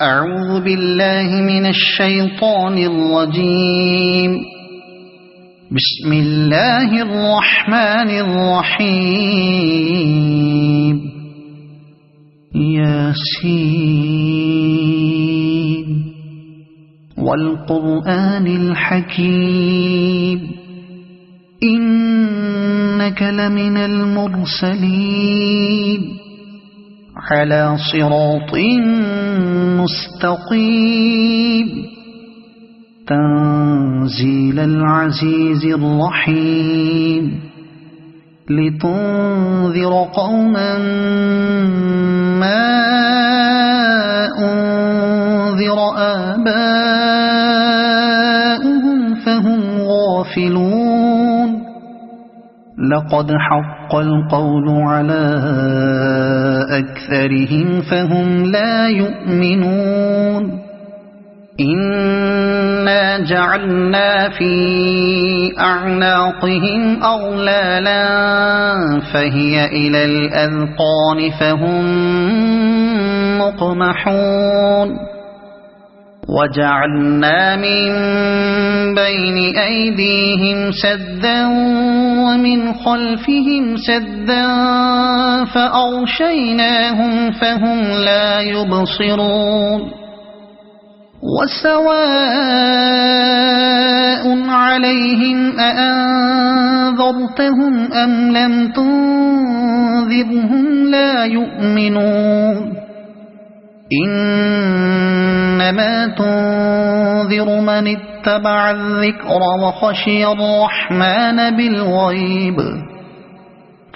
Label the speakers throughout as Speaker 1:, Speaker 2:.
Speaker 1: أعوذ بالله من الشيطان الرجيم. بسم الله الرحمن الرحيم. ياسين والقرآن الحكيم إنك لمن المرسلين على صراط مستقيم تنزيل العزيز الرحيم لتنذر قوما ما أنذر آباؤهم فهم غافلون. لقد حق القول على أكثرهم فهم لا يؤمنون. إنا جعلنا في أعناقهم أغلالا فهي إلى الأذقان فهم مقمحون. وجعلنا من بين أيديهم سدا ومن خلفهم سدا فأغشيناهم فهم لا يبصرون. وسواء عليهم أأنذرتهم أم لم تنذرهم لا يؤمنون. إنما تنذر من اتبع الذكر وخشي الرحمن بالغيب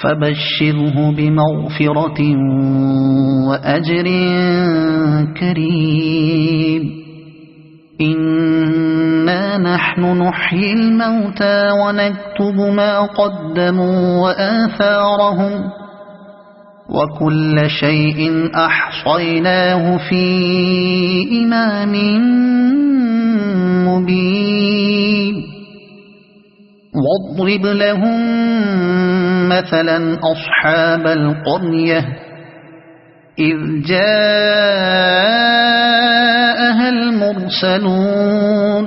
Speaker 1: فبشره بمغفرة وأجر كريم. إنا نحن نحيي الموتى ونكتب ما قدموا وآثارهم وكل شيء أحصيناه في إمام مبين. واضرب لهم مثلا أصحاب القرية إذ جاءها المرسلون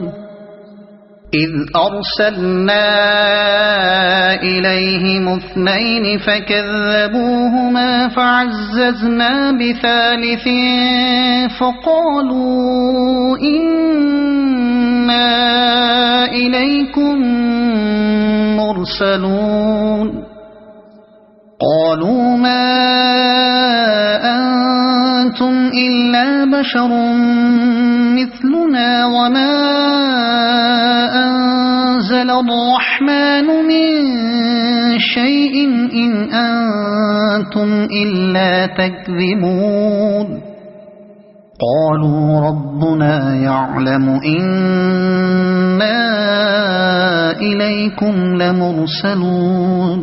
Speaker 1: إذ أرسلنا إليهم اثنين فكذبوهما فعززنا بثالث فقالوا إنا إليكم مرسلون. قالوا ما أنتم إلا بشر مثلنا وما أنزل الرحمن من شيء إن أنتم إلا تكذبون. قالوا ربنا يعلم إنا إليكم لمرسلون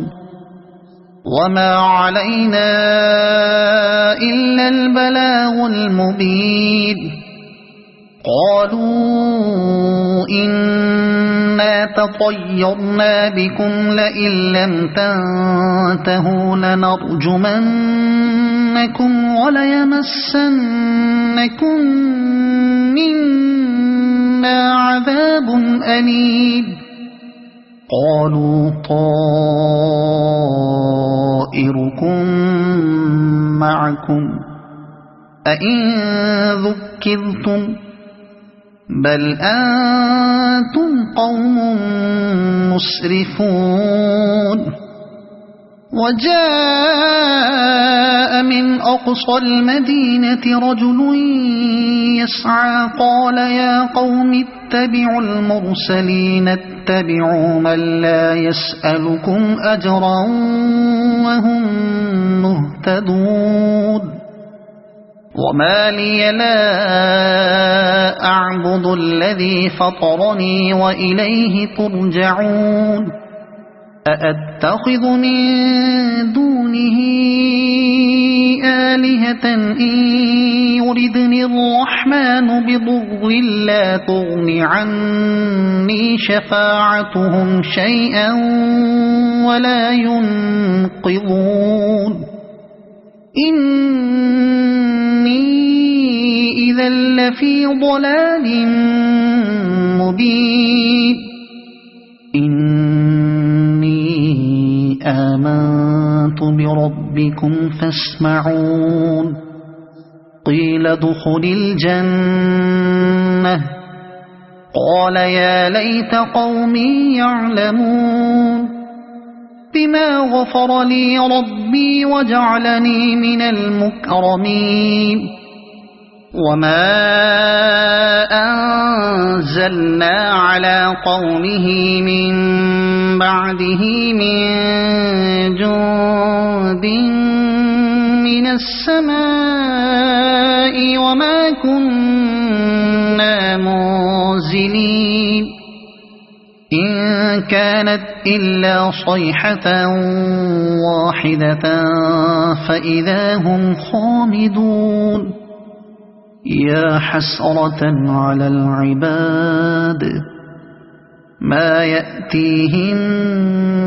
Speaker 1: وما علينا إلا البلاغ المبين. قالوا إنا تطيرنا بكم لئن لم تنتهوا لنرجمنكم وليمسنكم منا عذاب أليم. قالوا طائركم معكم أئن ذكرتم بل أنتم قوم مسرفون. وجاء من أقصى المدينة رجل يسعى قال يا قوم اتبعوا المرسلين اتبعوا من لا يسألكم أجرا وهم مهتدون. وما لي لا أعبد الذي فطرني وإليه ترجعون. أأتخذ من دونه آلهة إن يردني الرحمن بضر لا تغن عني شفاعتهم شيئا ولا ينقذون. إني إذا لفي ضلال مبين إني آمنت بربكم فاسمعون قيل ادخل الجنة قال يا ليت قومي يعلمون بما غفر لي ربي وجعلني من المكرمين وما أنزلنا على قومه من بعده من جند من السماء وما كنا منزلين إن كانت إلا صيحة واحدة فإذا هم خامدون يا حسرة على العباد ما يأتيهم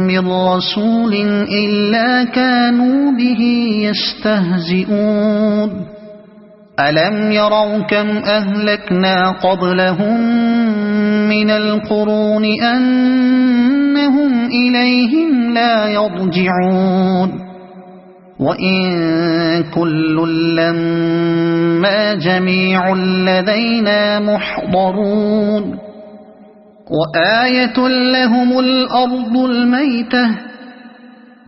Speaker 1: من رسول إلا كانوا به يستهزئون ألم يروا كم أهلكنا قبلهم من القرون أنهم إليهم لا يرجعون وإن كل لما جميع لدينا محضرون وآية لهم الأرض الميتة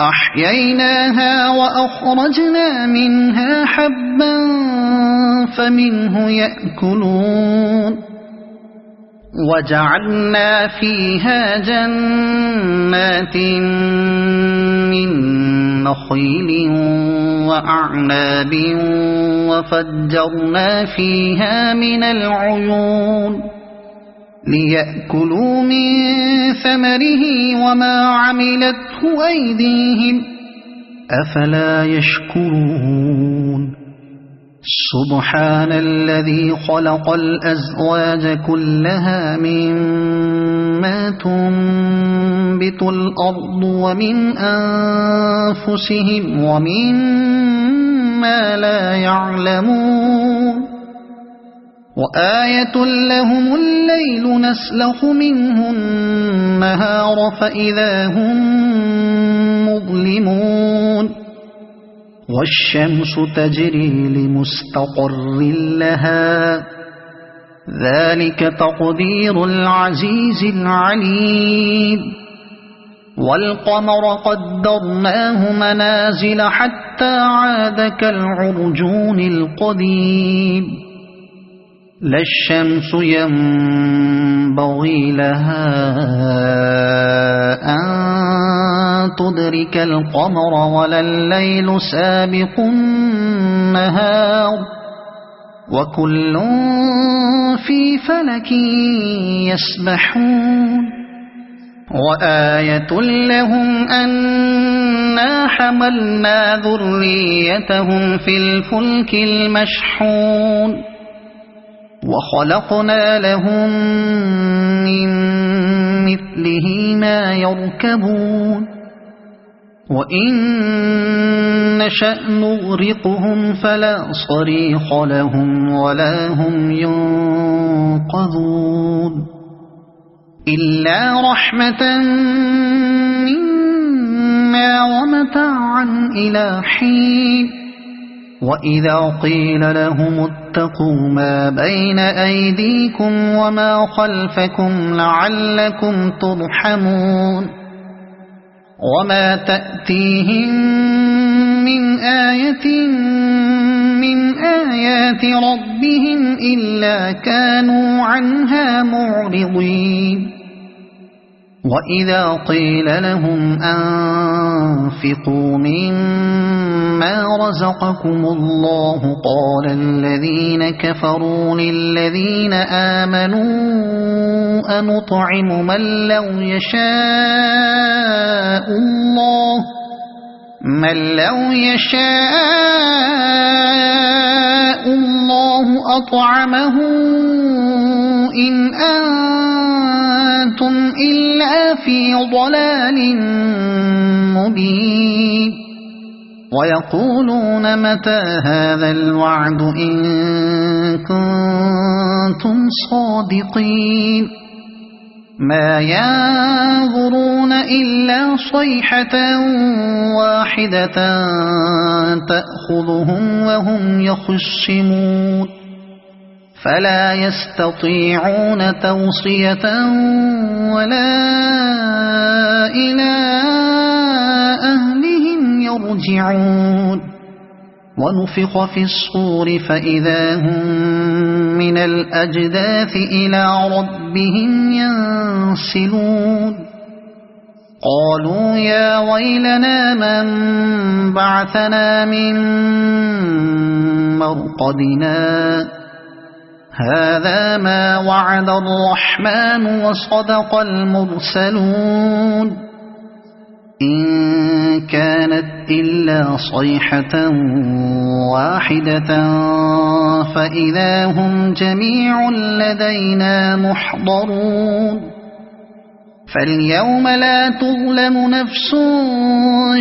Speaker 1: أحييناها وأخرجنا منها حبا فمنه يأكلون وجعلنا فيها جنات من نخيل وأعناب وفجرنا فيها من العيون ليأكلوا من ثمره وما عملته أيديهم أفلا يشكرون سبحان الذي خلق الأزواج كلها مما تنبت الأرض ومن أنفسهم ومما لا يعلمون وآية لهم الليل نسلخ منه النهار فإذا هم مظلمون والشمس تجري لمستقر لها ذلك تقدير العزيز العليم والقمر قدرناه منازل حتى عاد كالعرجون القديم لا الشمس ينبغي لها أن تدرك القمر ولا الليل سابق النهار وكل في فلك يسبحون وآية لهم أنا حملنا ذريتهم في الفلك المشحون وخلقنا لهم من مثله ما يركبون وإن نشأ نغرقهم فلا صريخ لهم ولا هم ينقذون إلا رحمة منا ومتاعا إلى حين وإذا قيل لهم اتقوا ما بين أيديكم وما خلفكم لعلكم ترحمون وما تأتيهم من آية من آيات ربهم إلا كانوا عنها معرضين وإذا قيل لهم أنفقوا مما رزقكم الله قال الذين كفروا للذين آمنوا أنطعم من لو يشاء الله أطعمه إن أنتم إلا في ضلال مبين ويقولون متى هذا الوعد إن كنتم صادقين ما ينظرون إلا صيحة واحدة تأخذهم وهم يخصمون فلا يستطيعون توصية ولا إلى أهلهم يرجعون ونفخ في الصور فإذا هم من الأجداث إلى ربهم ينسلون قالوا يا ويلنا من بعثنا من مرقدنا هذا ما وعد الرحمن وصدق المرسلون إن كانت إلا صيحة واحدة فإذا هم جميع لدينا محضرون فاليوم لا تظلم نفس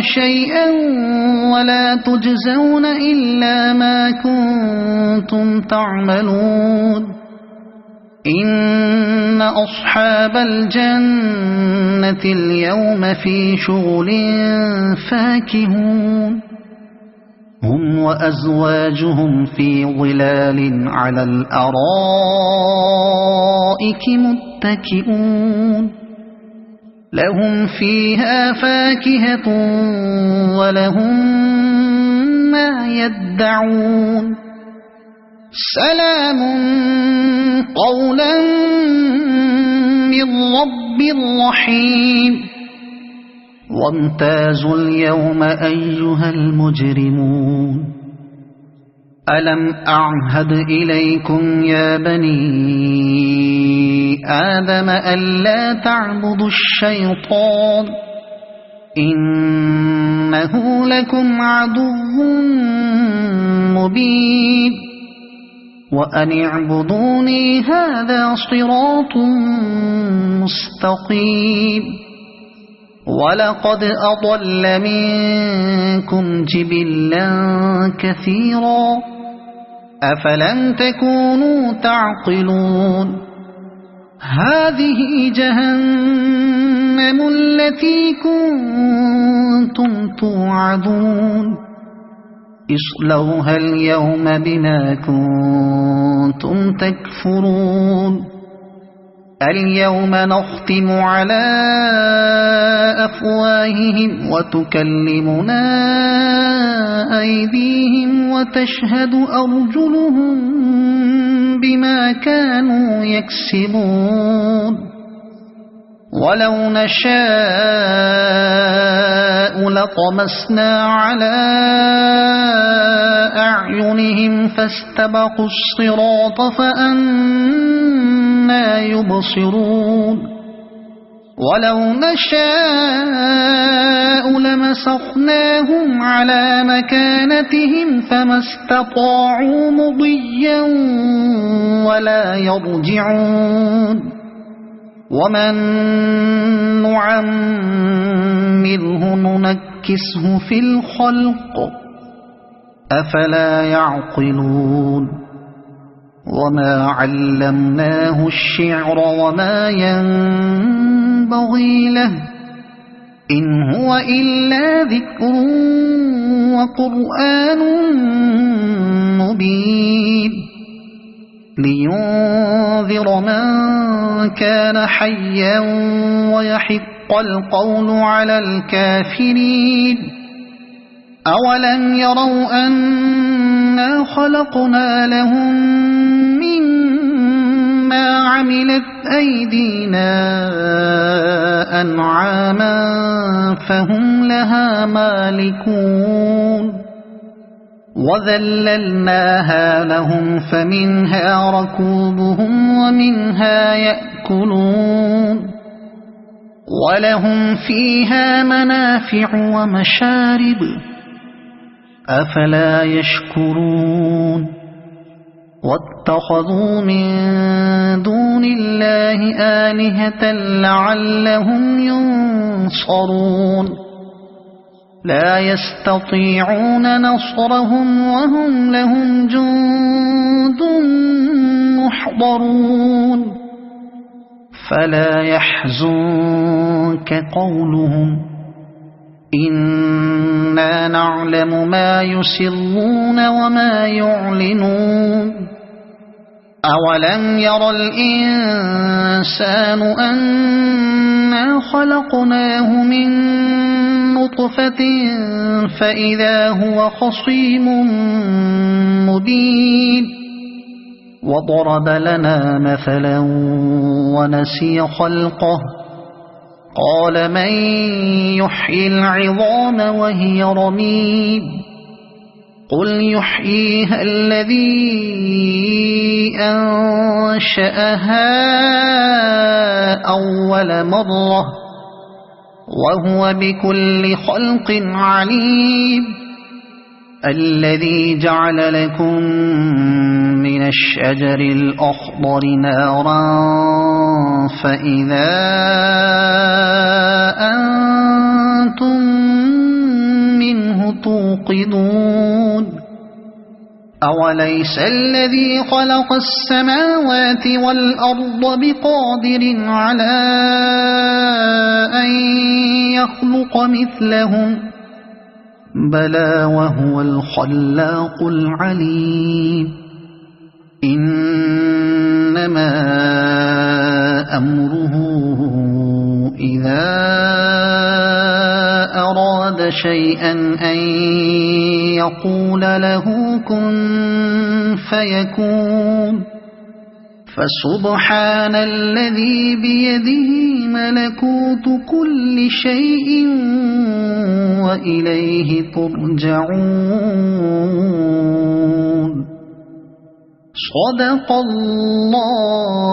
Speaker 1: شيئا ولا تجزون إلا ما كنتم تعملون إن أصحاب الجنة اليوم في شغل فاكهون هم وأزواجهم في ظلال على الأرائك متكئون لهم فيها فاكهة ولهم ما يدعون سلام قولا من رب رحيم وامتازوا اليوم أيها المجرمون ألم أعهد إليكم يا بني آدم ألا تعبدوا الشيطان إنه لكم عدو مبين وأن اعبدوني هذا صراط مستقيم ولقد أضل منكم جبلا كثيرا أفلم تكونوا تعقلون هذه جهنم التي كنتم توعدون اصلوها اليوم بما كنتم تكفرون اليوم نختم على أفواههم وتكلمنا أيديهم وتشهد أرجلهم بما كانوا يكسبون ولو نشاء لطمسنا على أعينهم فاستبقوا الصراط فأنى يبصرون ولو نشاء لمسخناهم على مكانتهم فما استطاعوا مضيا ولا يرجعون ومن نعمره ننكسه في الخلق أفلا يعقلون وما علمناه الشعر وما ينبغي له إن هو إلا ذكر وقرآن مبين لينذر من كان حيا ويحق القول على الكافرين أولم يروا أنا خلقنا لهم مما عملت أيدينا أنعاما فهم لها مالكون وذللناها لهم فمنها ركوبهم ومنها يأكلون ولهم فيها منافع ومشارب أفلا يشكرون واتخذوا من دون الله آلهة لعلهم ينصرون لا يستطيعون نصرهم وهم لهم جند محضرون فلا يحزنك قولهم إنا نعلم ما يسرون وما يعلنون أولم ير الإنسان أنا خلقناه من نطفة فإذا هو خصيم مبين وضرب لنا مثلا ونسي خلقه قال من يحيي العظام وهي رميم قل يحييها الذي أنشأها أول مرة وهو بكل خلق عليم الذي جعل لكم من الشجر الأخضر نارا فإذا أنتم منه توقدون أوليس الذي خلق السماوات والأرض بقادر على أن يخلق مثلهم بلى وهو الخلاق العليم إنما أمره إذا أراد شيئا أن يقول له كن فيكون فسبحان الذي بيده ملكوت كل شيء وإليه ترجعون صدق الله